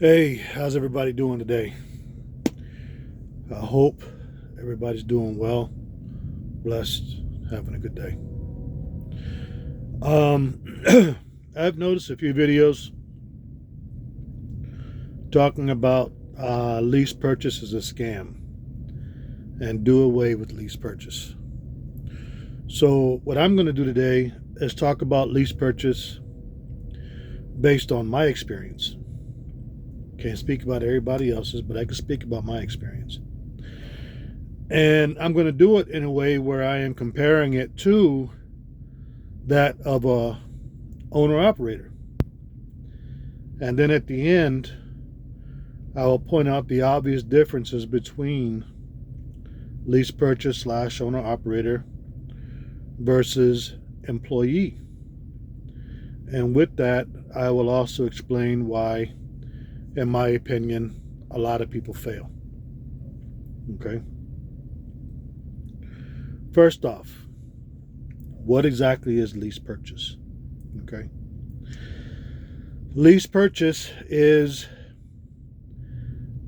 Hey, how's everybody doing today? I hope everybody's doing well, blessed, having a good day. I've noticed a few videos talking about lease purchase is a scam and do away with lease purchase. So, what I'm going to do today is talk about lease purchase based on my experience. Can't speak about everybody else's, but I can speak about my experience. And I'm going to do it in a way where I am comparing it to that of a owner operator. And then at the end, I will point out the obvious differences between lease purchase / owner operator versus employee. And with that, I will also explain why, in my opinion, a lot of people fail. Okay. First off, what exactly is lease purchase? Okay. Lease purchase is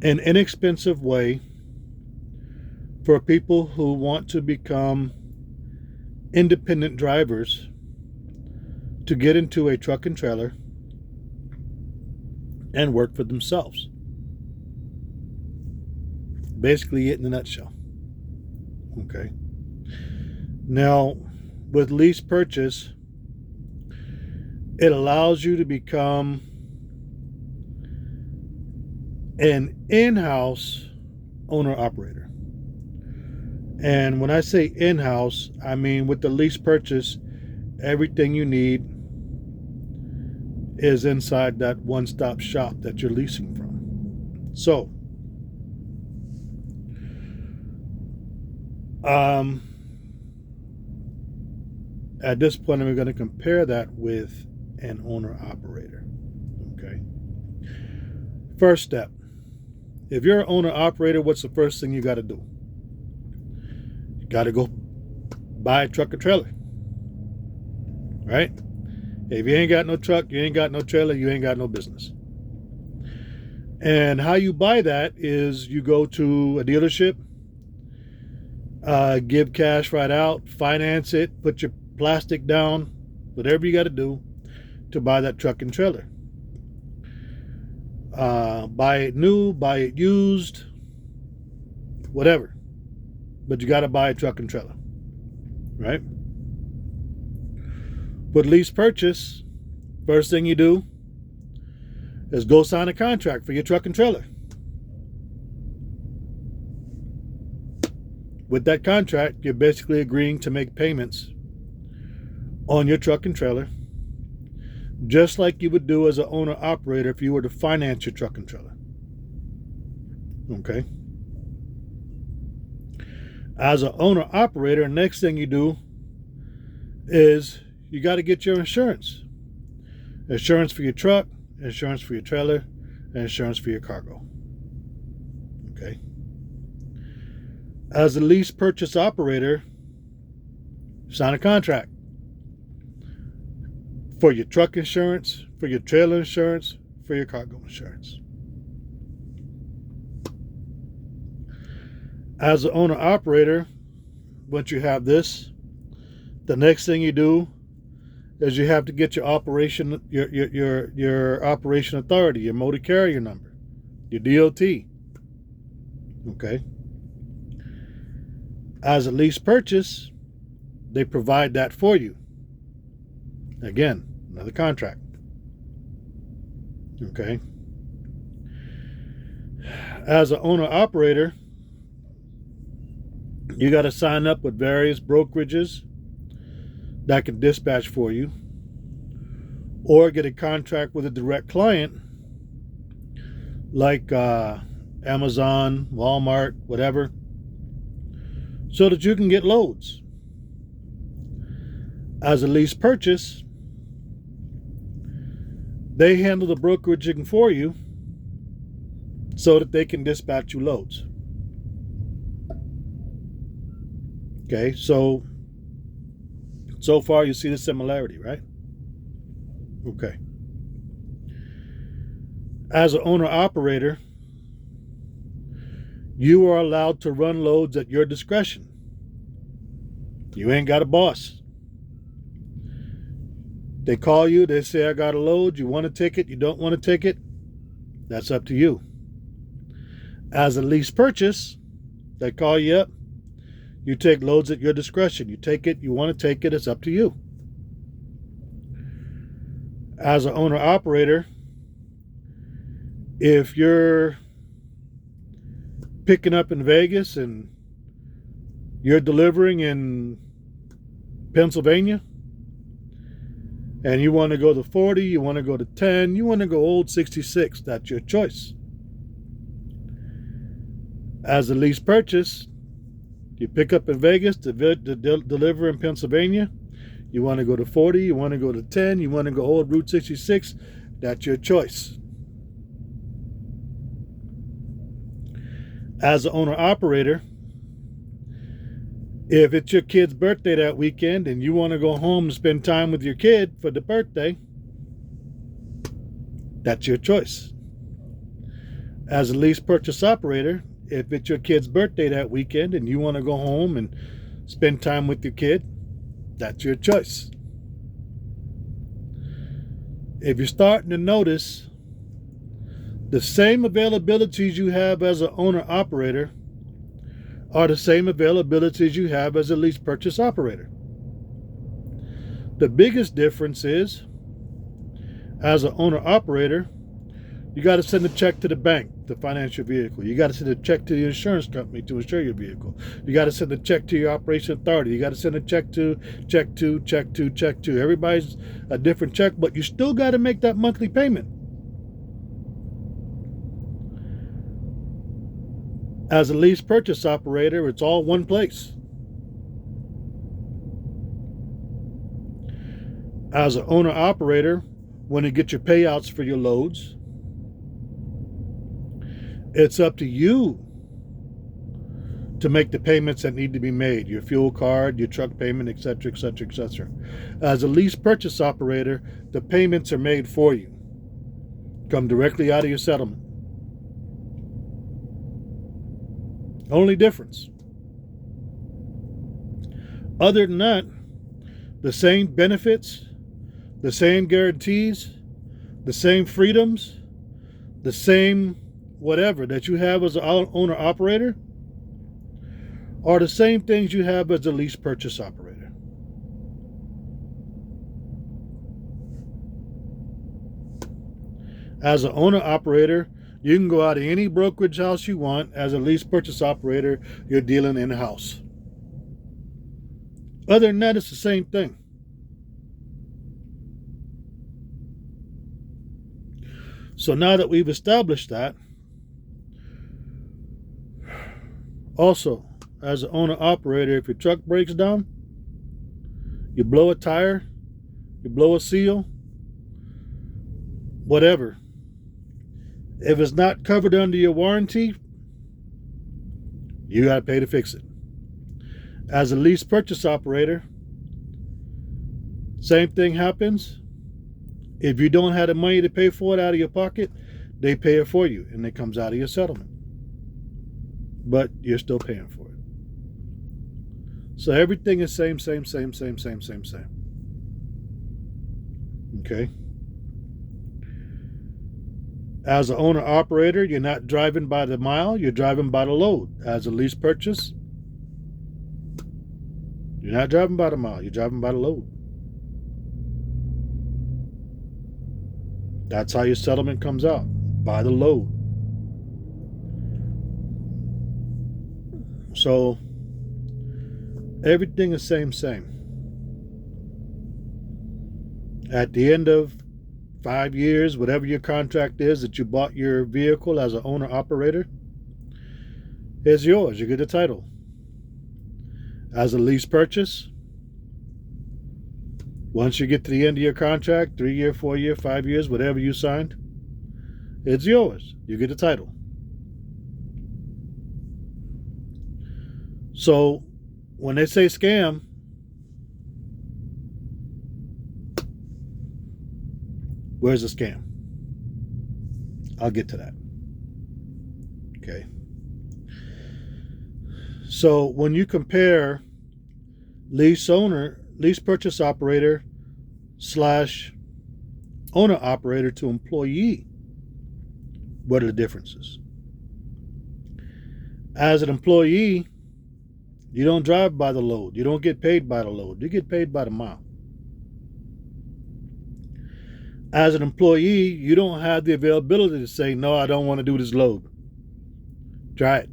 an inexpensive way for people who want to become independent drivers to get into a truck and trailer and work for themselves. Basically, it in a nutshell. Okay. Now, with lease purchase, it allows you to become an in-house owner operator. And when I say in-house, I mean with the lease purchase, everything you need is inside that one-stop shop that you're leasing from. So, at this point, I'm going to compare that with an owner operator. Okay. First step. If you're an owner operator, what's the first thing you got to do? You got to go buy a truck or trailer. Right? If you ain't got no truck, you ain't got no trailer, you ain't got no business. And how you buy that is you go to a dealership, give cash right out, finance it, put your plastic down, whatever you got to do to buy that truck and trailer. Buy it new, buy it used, whatever. But you got to buy a truck and trailer, right? With lease purchase, first thing you do is go sign a contract for your truck and trailer. With that contract, you're basically agreeing to make payments on your truck and trailer, just like you would do as an owner operator if you were to finance your truck and trailer. Okay. As an owner operator, next thing you do is you got to get your insurance. Insurance for your truck, insurance for your trailer, and insurance for your cargo. Okay. As a lease purchase operator, sign a contract for your truck insurance, for your trailer insurance, for your cargo insurance. As an owner operator, once you have this, the next thing you do is you have to get your operation, your operation authority, your motor carrier number, your DOT. Okay. As a lease purchase, they provide that for you. Again, another contract. Okay. As an owner operator, you got to sign up with various brokerages that can dispatch for you, or get a contract with a direct client like Amazon, Walmart, whatever, so that you can get loads. As a lease purchase, they handle the brokeraging for you so that they can dispatch you loads. Okay, so far you see the similarity, right? Okay. As an owner-operator, you are allowed to run loads at your discretion. You ain't got a boss. They call you, they say, I got a load, you want to take it, you don't want to take it, that's up to you. As a lease purchase, they call you up, you take loads at your discretion. You take it, you want to take it, it's up to you. As an owner-operator, if you're picking up in Vegas and you're delivering in Pennsylvania, and you want to go to 40, you want to go to 10, you want to go old 66, that's your choice. As a lease purchase, you pick up in Vegas to deliver in Pennsylvania, you want to go to 40, you want to go to 10, you want to go old Route 66, that's your choice. As an owner-operator, if it's your kid's birthday that weekend and you want to go home and spend time with your kid for the birthday, that's your choice. As a lease purchase operator, if it's your kid's birthday that weekend and you want to go home and spend time with your kid, that's your choice. If you're starting to notice, the same availabilities you have as an owner-operator are the same availabilities you have as a lease purchase operator. The biggest difference is, as an owner-operator, you got to send a check to the bank to finance your vehicle. You got to send a check to the insurance company to insure your vehicle. You got to send a check to your operation authority. You got to send a check to. Everybody's a different check, but you still got to make that monthly payment. As a lease purchase operator, it's all one place. As an owner-operator, when you get your payouts for your loads, it's up to you to make the payments that need to be made, your fuel card, your truck payment, etc., etc., etc. As a lease purchase operator, the payments are made for you, come directly out of your settlement. Only difference. Other than that, the same benefits, the same guarantees, the same freedoms, the same whatever that you have as an owner-operator are the same things you have as a lease purchase operator. As an owner-operator, you can go out of any brokerage house you want. As a lease purchase operator, you're dealing in-house. Other than that, it's the same thing. So now that we've established that, also, as an owner-operator, if your truck breaks down, you blow a tire, you blow a seal, whatever, if it's not covered under your warranty, you got to pay to fix it. As a lease purchase operator, same thing happens. If you don't have the money to pay for it out of your pocket, they pay it for you and it comes out of your settlement. But you're still paying for it. So everything is same. Okay? As an owner-operator, you're not driving by the mile, you're driving by the load. As a lease purchase, you're not driving by the mile, you're driving by the load. That's how your settlement comes out, by the load. So, everything is same. At the end of 5 years, whatever your contract is that you bought your vehicle as an owner-operator, it's yours. You get the title. As a lease purchase, once you get to the end of your contract, 3 year, 4 year, 5 years, whatever you signed, it's yours. You get the title. So when they say scam, where's the scam? I'll get to that. Okay. So when you compare lease purchase operator / owner operator to employee, what are the differences? As an employee, you don't drive by the load. You don't get paid by the load. You get paid by the mile. As an employee, you don't have the availability to say, no, I don't want to do this load. Try it.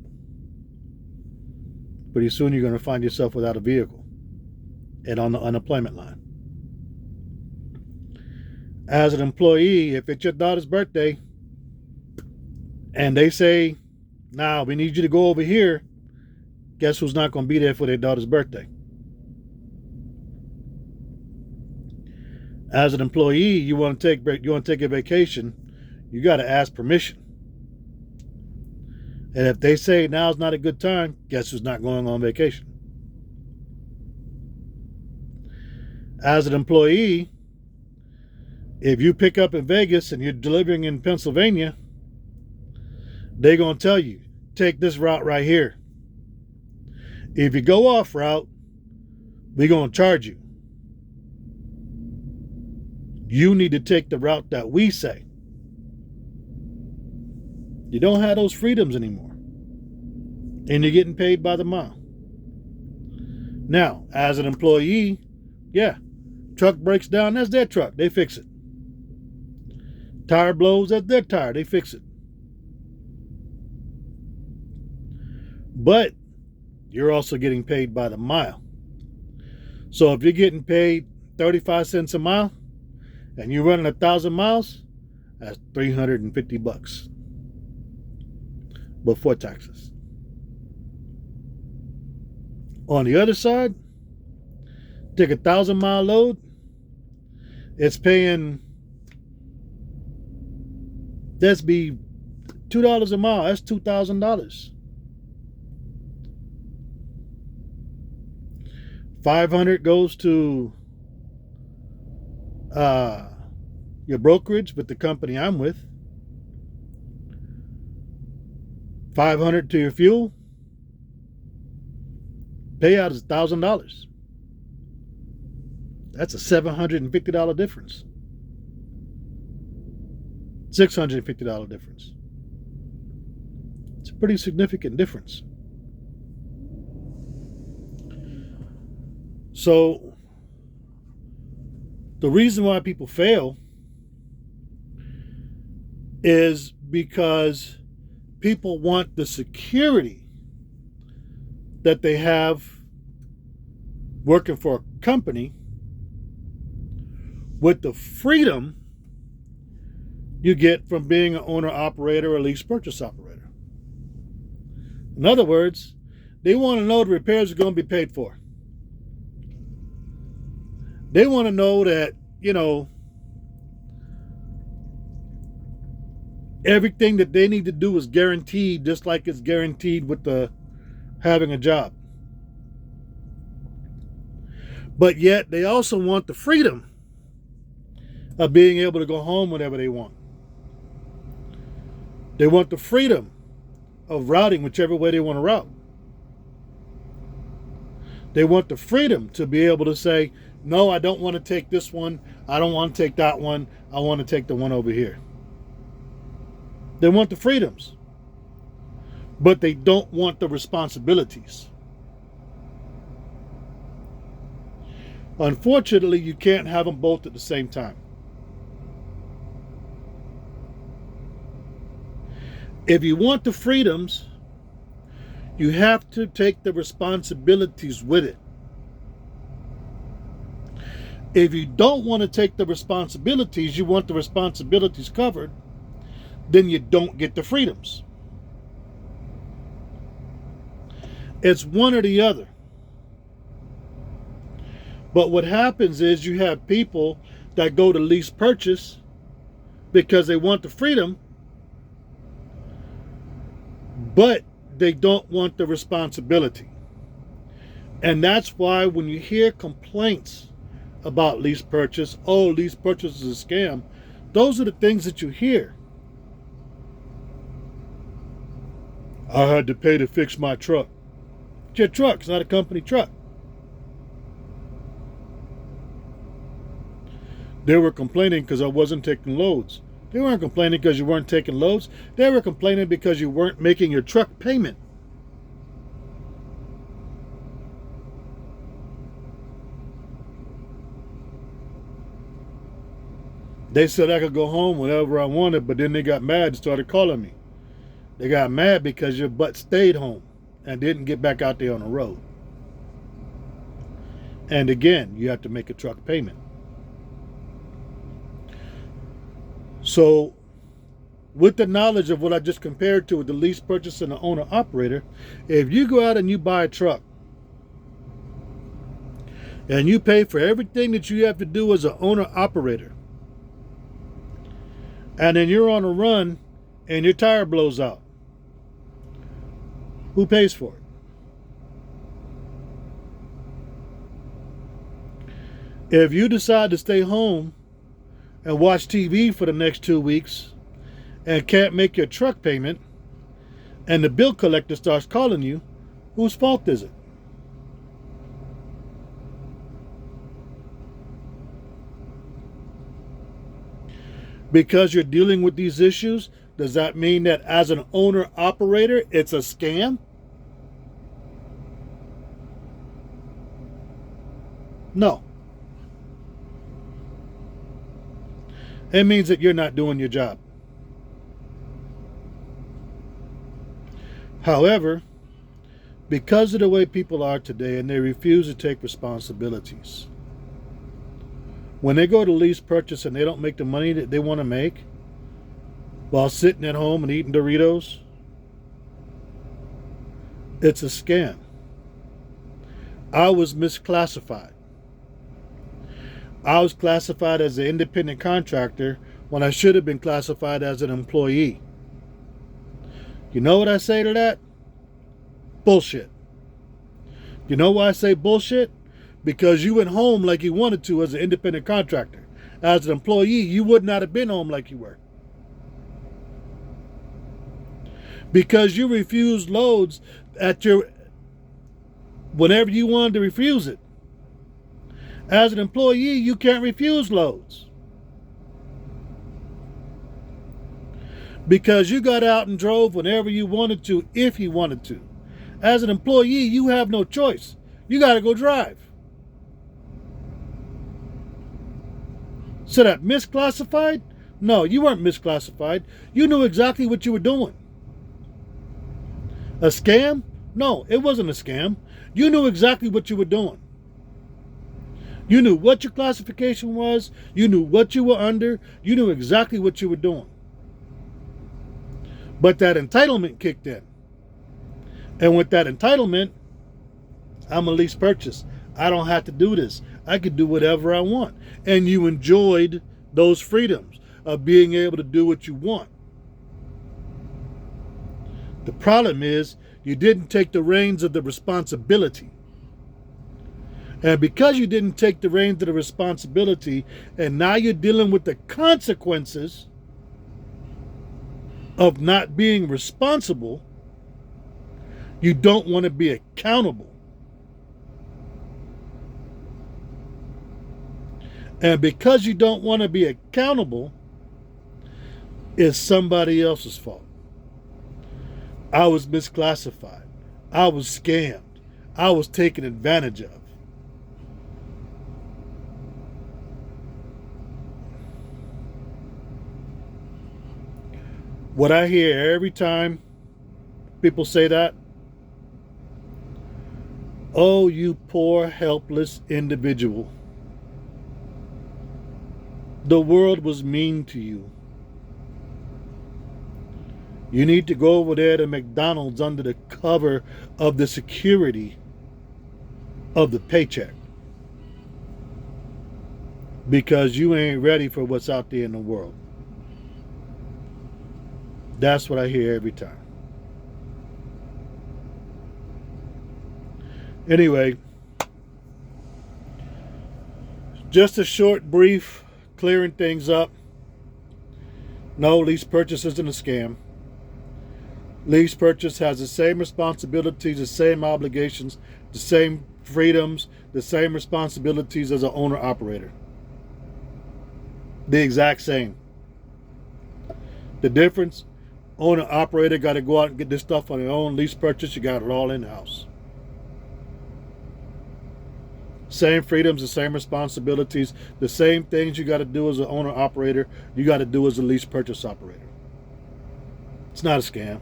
Pretty soon you're going to find yourself without a vehicle and on the unemployment line. As an employee, if it's your daughter's birthday and they say, nah, we need you to go over here, guess who's not going to be there for their daughter's birthday? As an employee, you want to take a vacation, you got to ask permission. And if they say now's not a good time, guess who's not going on vacation? As an employee, if you pick up in Vegas and you're delivering in Pennsylvania, they're going to tell you, take this route right here. If you go off route, we're going to charge you. You need to take the route that we say. You don't have those freedoms anymore. And you're getting paid by the mile. Now, as an employee, yeah, truck breaks down, that's their truck. They fix it. Tire blows, that's their tire. They fix it. But you're also getting paid by the mile. So if you're getting paid 35 cents a mile and you're running 1,000 miles, that's $350 before taxes. On the other side, take a 1,000-mile load, it's paying, that's be $2 a mile, that's $2,000. $500 goes to your brokerage with the company I'm with. $500 to your fuel. Payout is $1,000. That's a $750 difference. $650 difference. It's a pretty significant difference. So, the reason why people fail is because people want the security that they have working for a company with the freedom you get from being an owner operator or lease purchase operator. In other words, they want to know the repairs are going to be paid for. They want to know that, everything that they need to do is guaranteed, just like it's guaranteed with having a job. But yet they also want the freedom of being able to go home whenever they want. They want the freedom of routing whichever way they want to route. They want the freedom to be able to say, no, I don't want to take this one. I don't want to take that one. I want to take the one over here. They want the freedoms, but they don't want the responsibilities. Unfortunately, you can't have them both at the same time. If you want the freedoms, you have to take the responsibilities with it. If you don't want to take the responsibilities, you want the responsibilities covered, then you don't get the freedoms. It's one or the other. But what happens is you have people that go to lease purchase because they want the freedom, but they don't want the responsibility. And that's why when you hear complaints about lease purchase, oh, lease purchase is a scam, those are the things that you hear. I had to pay to fix my truck. It's your truck, it's not a company truck. They were complaining because I wasn't taking loads. They weren't complaining because you weren't taking loads. They were complaining because you weren't making your truck payment. They said I could go home whenever I wanted, but then they got mad and started calling me. They got mad because your butt stayed home and didn't get back out there on the road. And again, you have to make a truck payment. So, with the knowledge of what I just compared to with the lease purchase and the owner operator, if you go out and you buy a truck and you pay for everything that you have to do as an owner operator, and then you're on a run and your tire blows out, who pays for it? If you decide to stay home and watch TV for the next 2 weeks and can't make your truck payment, and the bill collector starts calling you, whose fault is it? Because you're dealing with these issues, does that mean that as an owner operator, it's a scam? No. It means that you're not doing your job. However, because of the way people are today and they refuse to take responsibilities, when they go to lease purchase and they don't make the money that they want to make while sitting at home and eating Doritos, it's a scam. I was misclassified. I was classified as an independent contractor when I should have been classified as an employee. You know what I say to that? Bullshit. You know why I say bullshit? Because you went home like you wanted to as an independent contractor. As an employee, you would not have been home like you were. Because you refused loads at your whenever you wanted to refuse it. As an employee, you can't refuse loads. Because you got out and drove whenever you wanted to, if you wanted to. As an employee, you have no choice. You got to go drive. So that misclassified? No, you weren't misclassified. You knew exactly what you were doing. A scam? No, it wasn't a scam. You knew exactly what you were doing. You knew what your classification was. You knew what you were under. You knew exactly what you were doing. But that entitlement kicked in. And with that entitlement, I'm a lease purchase. I don't have to do this. I could do whatever I want. And you enjoyed those freedoms of being able to do what you want. The problem is you didn't take the reins of the responsibility. And because you didn't take the reins of the responsibility, and now you're dealing with the consequences of not being responsible, you don't want to be accountable. And because you don't want to be accountable, it's somebody else's fault. I was misclassified. I was scammed. I was taken advantage of. What I hear every time people say that, oh, you poor, helpless individual. The world was mean to you. You need to go over there to McDonald's under the cover of the security of the paycheck. Because you ain't ready for what's out there in the world. That's what I hear every time. Anyway, just a short, brief, clearing things up. No, lease purchase isn't a scam. Lease purchase has the same responsibilities, the same obligations, the same freedoms, the same responsibilities as an owner-operator. The exact same. The difference, owner-operator got to go out and get this stuff on their own. Lease purchase, you got it all in-house. Same freedoms, the same responsibilities, the same things you got to do as an owner-operator, you got to do as a lease purchase operator. It's not a scam.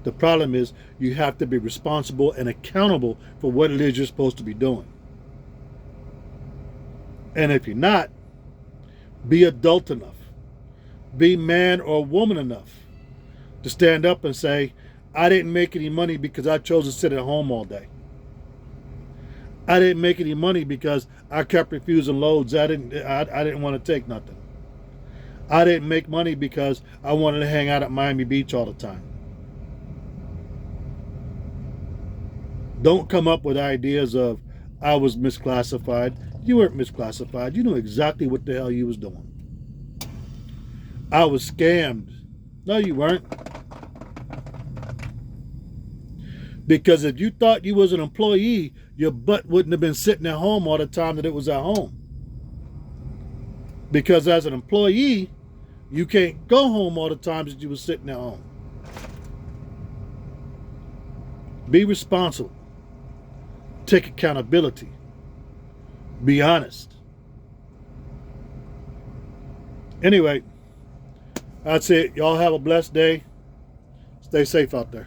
The problem is you have to be responsible and accountable for what it is you're supposed to be doing. And if you're not, be adult enough, be man or woman enough to stand up and say, I didn't make any money because I chose to sit at home all day. I didn't make any money because I kept refusing loads. I didn't want to take nothing. I didn't make money because I wanted to hang out at Miami Beach all the time. Don't come up with ideas of, I was misclassified. You weren't misclassified. You knew exactly what the hell you was doing. I was scammed. No, you weren't. Because if you thought you was an employee, your butt wouldn't have been sitting at home all the time that it was at home. Because as an employee, you can't go home all the times that you was sitting at home. Be responsible. Take accountability. Be honest. Anyway, that's it. Y'all have a blessed day. Stay safe out there.